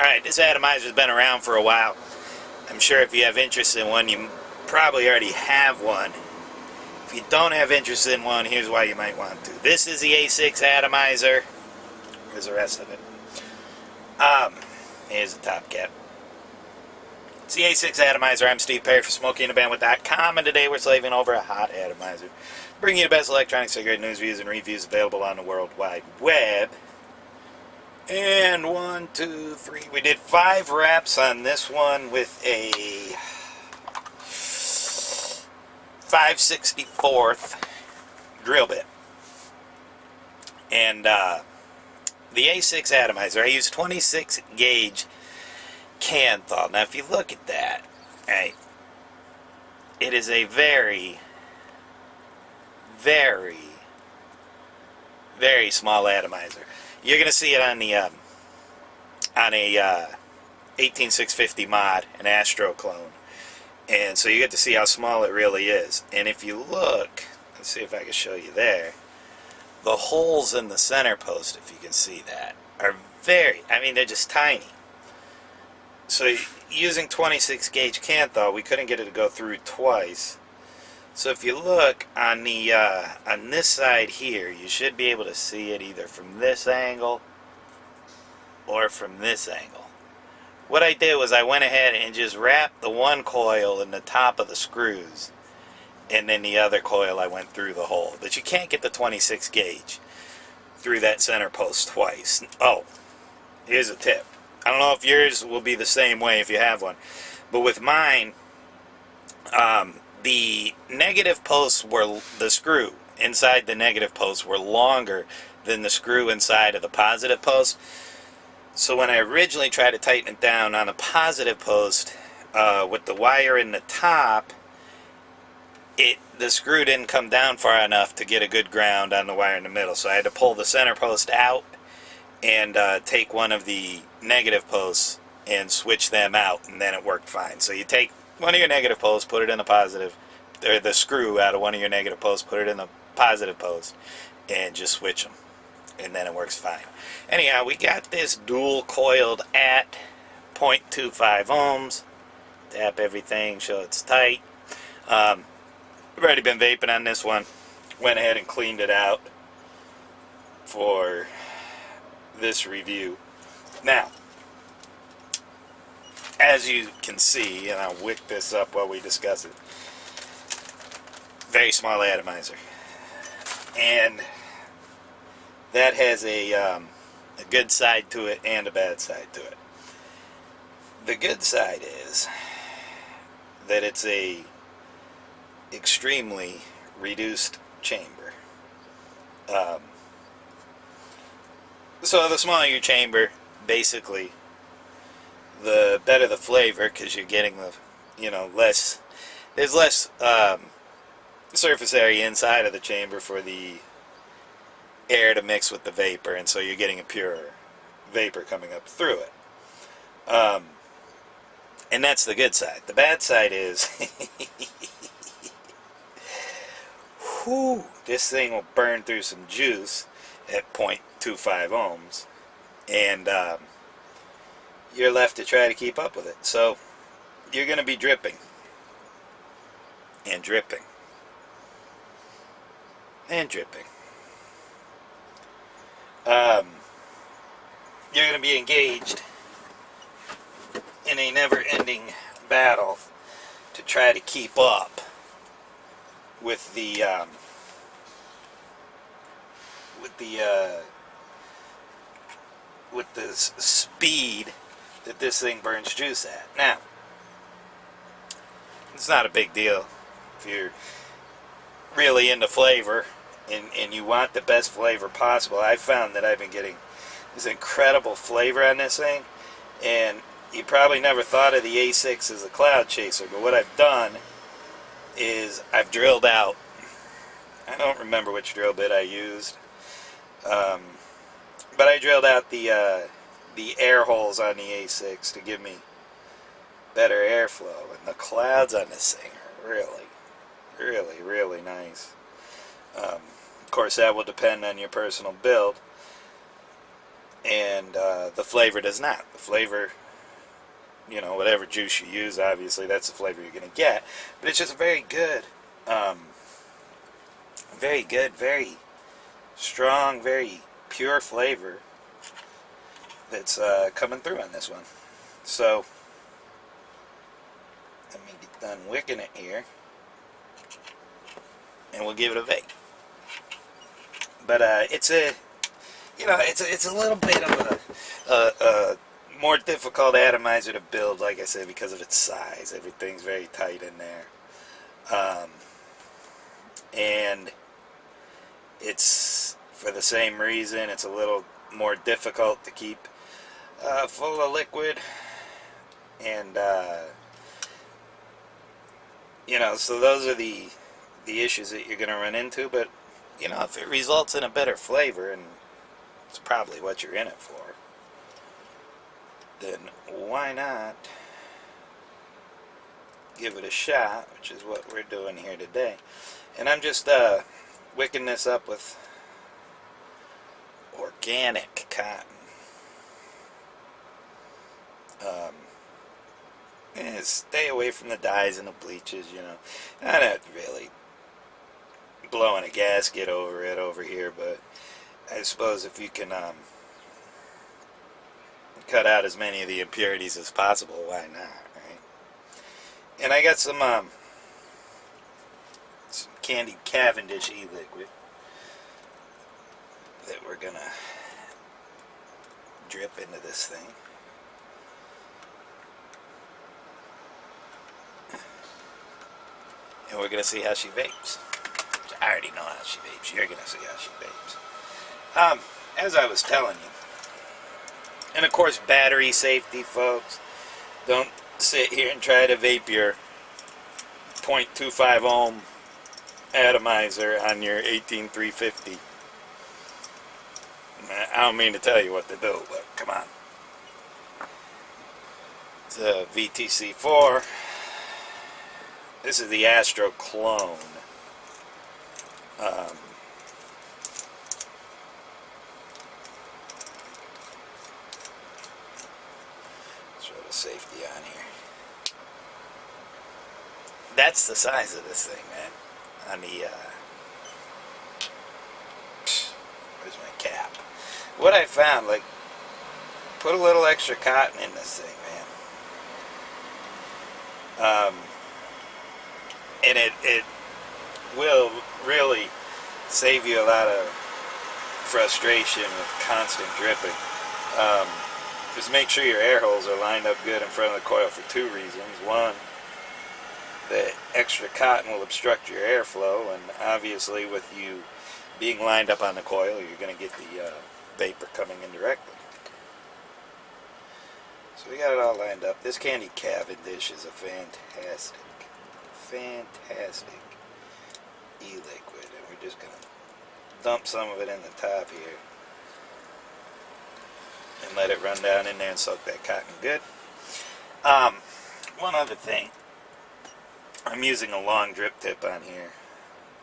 Alright, this Atomizer's been around for a while. I'm sure if you have interest in one, you probably already have one. If you don't have interest in one, here's why you might want to. This is the A6 Atomizer. Here's the rest of it. Here's the top cap. It's the A6 Atomizer. I'm Steve Perry for SmokingInTheBandwidth.com, and today we're slaving over a hot atomizer. Bringing you the best electronic cigarette news, views, and reviews available on the World Wide Web. And 1, 2, 3. We did 5 reps on this one with a 5/64 drill bit. And the A6 Atomizer, I use 26 gauge Coil. Now if you look at that, right, it is a very, very, very small atomizer. You're going to see it on a 18650 mod, an Astro clone. And so you get to see how small it really is. And if you look, let's see if I can show you there, the holes in the center post, if you can see that, are very, I mean, they're just tiny. So using 26 gauge Coil, we couldn't get it to go through twice. So if you look on the on this side here, you should be able to see it either from this angle or from this angle. What I did was I went ahead and just wrapped the one coil in the top of the screws, and then the other coil I went through the hole. But you can't get the 26 gauge through that center post twice. Oh, here's a tip. I don't know if yours will be the same way if you have one, but with mine, the negative posts were, the screw inside the negative posts were longer than the screw inside of the positive post. So when I originally tried to tighten it down on the positive post with the wire in the top, the screw didn't come down far enough to get a good ground on the wire in the middle. So I had to pull the center post out and take one of the negative posts and switch them out, and then it worked fine. So you take one of your negative posts, put it in the positive, or the screw out of one of your negative posts, put it in the positive post, and just switch them, and then it works fine. Anyhow, we got this dual coiled at 0.25 ohms. Tap everything, show it's tight. I've already been vaping on this one. Went ahead and cleaned it out for this review. Now, as you can see, and I'll wick this up while we discuss it, very small atomizer, and that has a good side to it and a bad side to it. The good side is that it's a extremely reduced chamber. So the smaller your chamber, basically, the better the flavor, because you're getting the, less, there's less surface area inside of the chamber for the air to mix with the vapor, and so you're getting a pure vapor coming up through it. And that's the good side. The bad side is, whew, this thing will burn through some juice at 0.25 ohms, and you're left to try to keep up with it. So you're going to be dripping and dripping and dripping. You're going to be engaged in a never-ending battle to try to keep up with the speed that this thing burns juice at. Now, it's not a big deal if you're really into flavor and you want the best flavor possible. I found that I've been getting this incredible flavor on this thing, and you probably never thought of the A6 as a cloud chaser, but what I've done is I've drilled out, I don't remember which drill bit I used, but I drilled out the air holes on the A6 to give me better airflow, and the clouds on this thing are really, really, really nice. Of course, that will depend on your personal build. and the flavor does not. The flavor, you know, whatever juice you use, obviously that's the flavor you're going to get, but it's just very good, very good, very strong, very pure flavor that's coming through on this one. So let me get done wicking it here, and we'll give it a vape. But it's a, you know, it's a little bit of a more difficult atomizer to build, like I said, because of its size. Everything's very tight in there, and it's, for the same reason, it's a little more difficult to keep full of liquid, and you know, so those are the issues that you're going to run into. But you know, if it results in a better flavor, and it's probably what you're in it for, then why not give it a shot, which is what we're doing here today. And I'm just wicking this up with organic cotton. And stay away from the dyes and the bleaches, you know. I'm not really blowing a gasket over it over here, but I suppose if you can cut out as many of the impurities as possible, why not, right? And I got some candied Cavendish e-liquid that we're gonna drip into this thing. And we're gonna see how she vapes. I already know how she vapes. You're gonna see how she vapes. As I was telling you, and of course battery safety, folks. Don't sit here and try to vape your 0.25 ohm atomizer on your 18350. I don't mean to tell you what to do, but come on. It's a VTC4. This is the Astro clone. Throw the safety on here. That's the size of this thing, man. On the, where's my cap? What I found, like, put a little extra cotton in this thing, man. And it will really save you a lot of frustration with constant dripping. Just make sure your air holes are lined up good in front of the coil for two reasons. One, the extra cotton will obstruct your airflow, and obviously with you being lined up on the coil, you're going to get the vapor coming in directly. So we got it all lined up. This candy Cavendish is a fantastic e-liquid, and we're just going to dump some of it in the top here and let it run down in there and soak that cotton good. One other thing, I'm using a long drip tip on here,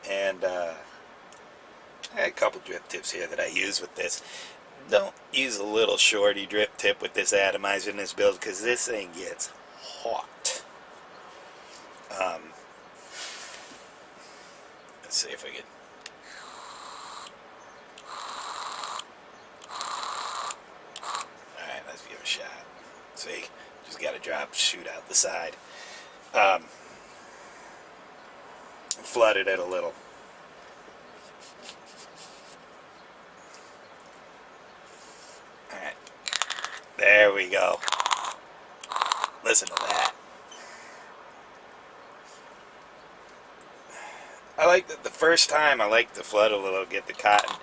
and I had a couple drip tips here that I use with this. Don't use a little shorty drip tip with this atomizer in this build, because this thing gets hot. Let's see if I can. Alright, let's give it a shot. See, just got to drop, shoot out the side. Flooded it a little. Alright, there we go. Listen to that. I like the first time, I like to flood a little, get the cotton,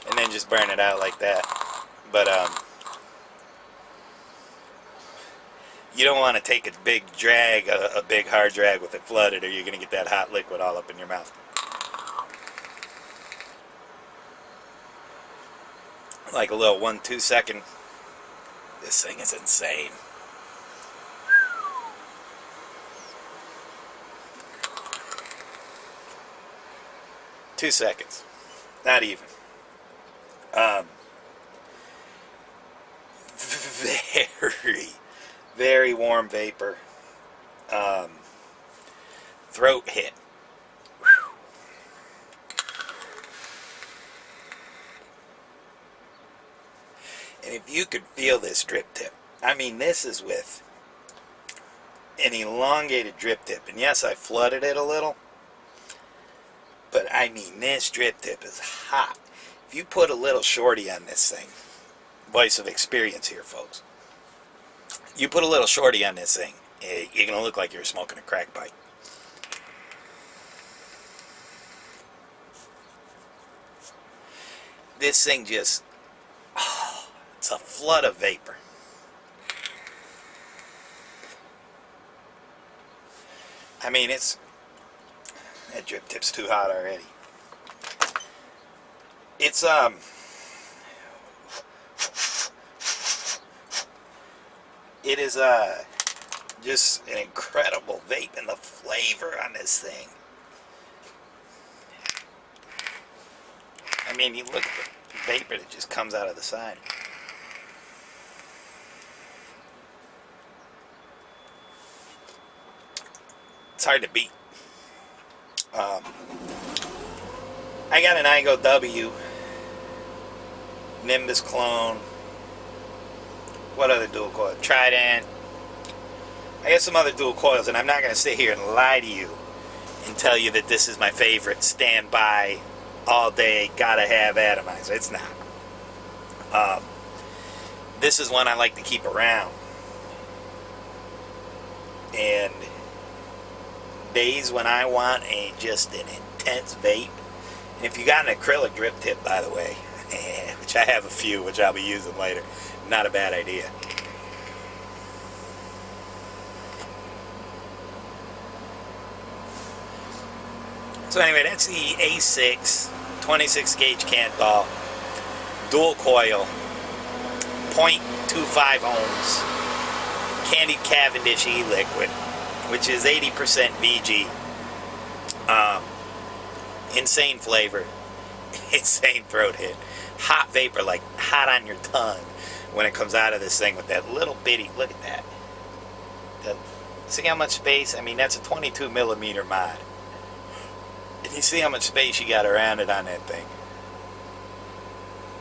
and then just burn it out like that. But you don't want to take a big drag, a big hard drag with it flooded, or you're going to get that hot liquid all up in your mouth. Like a little 1-2 second. This thing is insane. $2 seconds. Not even. very, very warm vapor. Throat hit. Whew. And if you could feel this drip tip, I mean, this is with an elongated drip tip. And yes, I flooded it a little, but I mean, this drip tip is hot. If you put a little shorty on this thing, voice of experience here, folks. You put a little shorty on this thing, you're going to look like you're smoking a crack pipe. This thing just, oh, it's a flood of vapor. I mean, that drip tip's too hot already. It's, it is, just an incredible vape, and the flavor on this thing. I mean, you look at the vapor that just comes out of the side. It's hard to beat. I got an Igo W, Nimbus clone. What other dual coil? Trident. I got some other dual coils, and I'm not going to sit here and lie to you and tell you that this is my favorite standby, all day, gotta have atomizer. It's not. This is one I like to keep around. And days when I want just an intense vape, and if you got an acrylic drip tip, by the way, which I have a few, which I'll be using later, not a bad idea. So anyway, that's the A6 26 gauge Canthal dual coil, 0.25 ohms, candied Cavendish e-liquid, which is 80% VG. Insane flavor, insane throat hit, hot vapor, like hot on your tongue when it comes out of this thing with that little bitty, look at that. See how much space? I mean, that's a 22 millimeter mod. And you see how much space you got around it on that thing.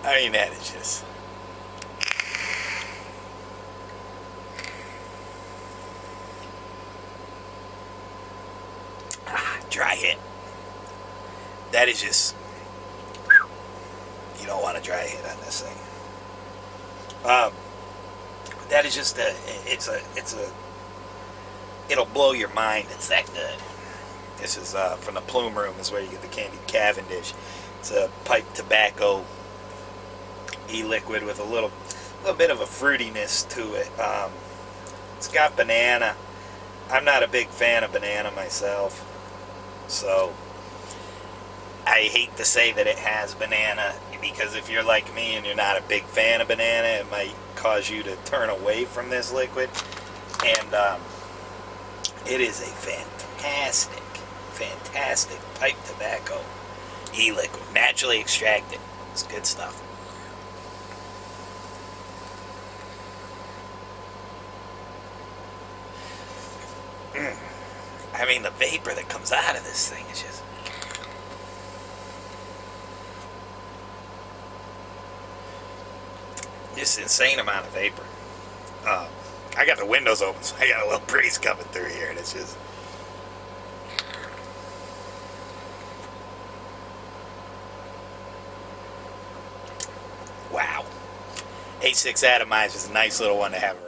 I mean, that is just... dry hit. That is just... you don't want a dry hit on this thing. That is just it'll blow your mind. It's that good. This is from the Plume Room, is where you get the candied Cavendish. It's a pipe tobacco e-liquid with a little bit of a fruitiness to it. It's got banana. I'm not a big fan of banana myself, so I hate to say that it has banana, because if you're like me and you're not a big fan of banana, it might cause you to turn away from this liquid. And it is a fantastic pipe tobacco e-liquid, naturally extracted. It's good stuff. I mean, the vapor that comes out of this thing is just insane amount of vapor. I got the windows open, so I got a little breeze coming through here, and it's just... wow. A6 Atomizer is a nice little one to have around.